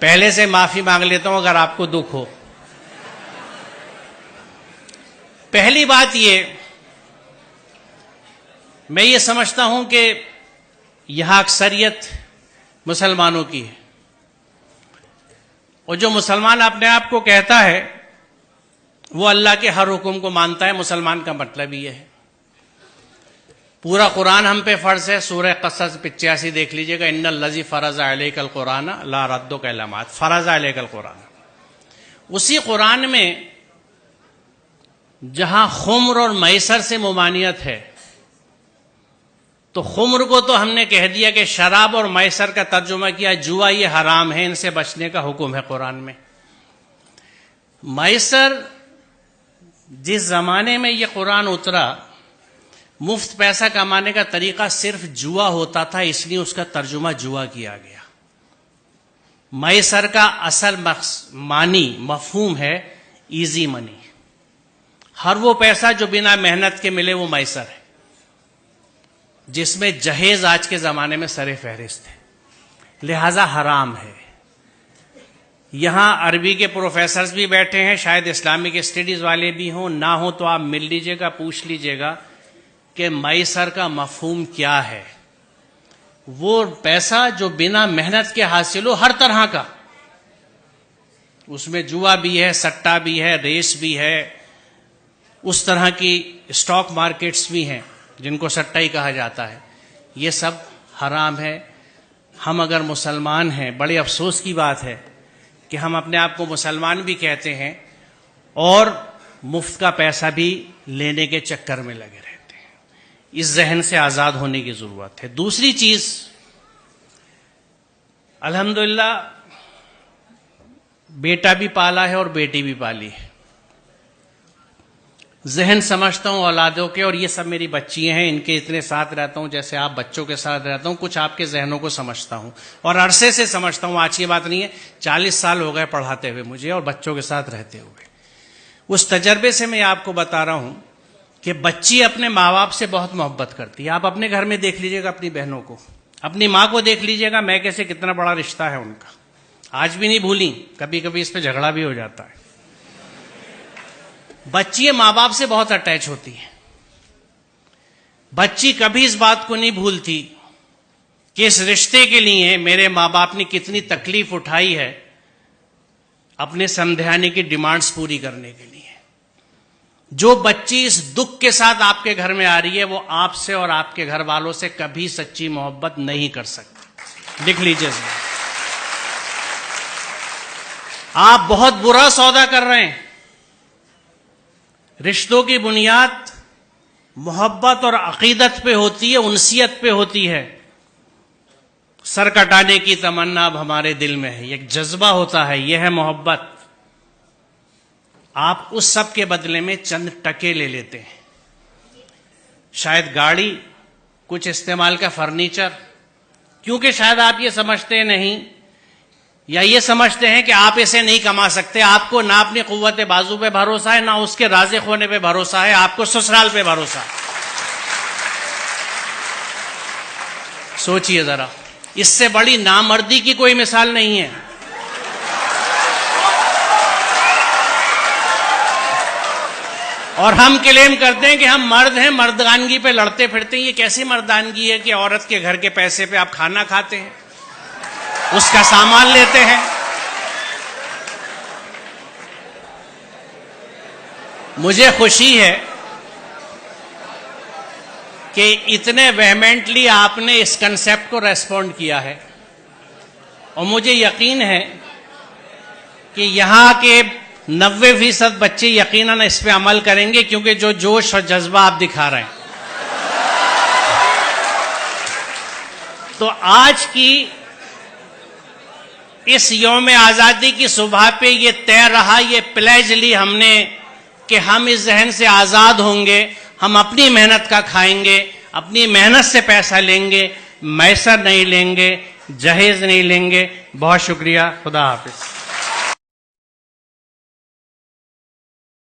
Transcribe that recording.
पहले से माफी मांग लेता हूं अगर आपको दुख हो। पहली बात मैं ये समझता हूं कि यहां अक्सरियत मुसलमानों की है, और जो मुसलमान अपने आप को कहता है वो अल्लाह के हर हुक्म को मानता है। मुसलमान का मतलब ये है। पूरा कुरान हम पे फर्ज है। सूरह क़सस 85 देख लीजिएगा, इन्नल लज़ी फ़रज़ अलैकल कुरान ला रद्दु कलमात, फ़रज़ अलैकल कुरान। उसी कुरान में जहां खुम्र और मैसर से मुमानियत है, तो खुम्र को तो हमने कह दिया कि शराब, और मैसर का तर्जुमा किया जुआ, ये हराम है, इनसे बचने का हुक्म है कुरान में। मैसर, जिस जमाने में ये कुरान उतरा, मुफ्त पैसा कमाने का तरीका सिर्फ जुआ होता था, इसलिए उसका तर्जुमा जुआ किया गया। मैसर का असल मानी मफहूम है इजी मनी। हर वो पैसा जो बिना मेहनत के मिले वो मैसर है, जिसमें जहेज आज के जमाने में सरे फहरिस्त है, लिहाजा हराम है। यहां अरबी के प्रोफेसर्स भी बैठे हैं, शायद इस्लामिक स्टडीज वाले भी हों, ना हो तो आप मिल लीजिएगा, पूछ लीजिएगा कि मैसर का मफहूम क्या है। वो पैसा जो बिना मेहनत के हासिल हो, हर तरह का, उसमें जुआ भी है, सट्टा भी है, रेस भी है, उस तरह की स्टॉक मार्केट्स भी हैं जिनको सट्टा ही कहा जाता है। ये सब हराम है। हम अगर मुसलमान हैं, बड़े अफसोस की बात है कि हम अपने आप को मुसलमान भी कहते हैं और मुफ्त का पैसा भी लेने के चक्कर में लगे रहते हैं। इस जहन से आज़ाद होने की ज़रूरत है। दूसरी चीज़, अल्हम्दुलिल्लाह बेटा भी पाला है और बेटी भी पाली है। जहन समझता हूं औलादों के, और ये सब मेरी बच्चियां हैं, इनके इतने साथ रहता हूं जैसे आप बच्चों के साथ रहता हूं। कुछ आपके जहनों को समझता हूं और अरसे से समझता हूं, आज की बात नहीं है। 40 साल हो गए पढ़ाते हुए मुझे और बच्चों के साथ रहते हुए। उस तजर्बे से मैं आपको बता रहा हूं कि बच्ची अपने माँ बाप से बहुत मोहब्बत करती है। आप अपने घर में देख लीजिएगा, अपनी बहनों को, अपनी माँ को देख लीजिएगा, मैं कैसे, कितना बड़ा रिश्ता है उनका, आज भी नहीं भूली। कभी कभी इस पर झगड़ा भी हो जाता है। बच्ची माँ बाप से बहुत अटैच होती है। बच्ची कभी इस बात को नहीं भूलती कि इस रिश्ते के लिए मेरे माँ बाप ने कितनी तकलीफ उठाई है अपने समझाने की डिमांड्स पूरी करने के लिए। जो बच्ची इस दुख के साथ आपके घर में आ रही है, वो आपसे और आपके घर वालों से कभी सच्ची मोहब्बत नहीं कर सकती। लिख लीजिए, आप बहुत बुरा सौदा कर रहे हैं। रिश्तों की बुनियाद मोहब्बत और अकीदत पे होती है, उनसियत पे होती है। सर कटाने की तमन्ना अब हमारे दिल में है, एक जज्बा होता है, यह है मोहब्बत। आप उस सब के बदले में चंद टके ले लेते हैं, शायद गाड़ी, कुछ इस्तेमाल का फर्नीचर, क्योंकि शायद आप ये समझते नहीं या ये समझते हैं कि आप इसे नहीं कमा सकते। आपको ना अपनी कुव्वत बाजू पे भरोसा है, ना उसके राज़िक होने पे भरोसा है, आपको ससुराल पे भरोसा है। सोचिए जरा, इससे बड़ी नामर्दी की कोई मिसाल नहीं है। और हम क्लेम करते हैं कि हम मर्द हैं, मर्दानगी पे लड़ते फिरते हैं। ये कैसी मर्दानगी है कि औरत के घर के पैसे पे आप खाना खाते हैं, उसका सामान लेते हैं। मुझे खुशी है कि इतने वेहमेंटली आपने इस कंसेप्ट को रेस्पॉन्ड किया है, और मुझे यकीन है कि यहां के 90% बच्चे यकीनन इस पे अमल करेंगे, क्योंकि जो जोश और जज्बा आप दिखा रहे हैं। तो आज की इस यौम आज़ादी की सुबह पे ये तय रहा, ये प्लेज ली हमने कि हम इस जहन से आज़ाद होंगे, हम अपनी मेहनत का खाएंगे, अपनी मेहनत से पैसा लेंगे, मैसर नहीं लेंगे, जहेज नहीं लेंगे। बहुत शुक्रिया, खुदा हाफिज।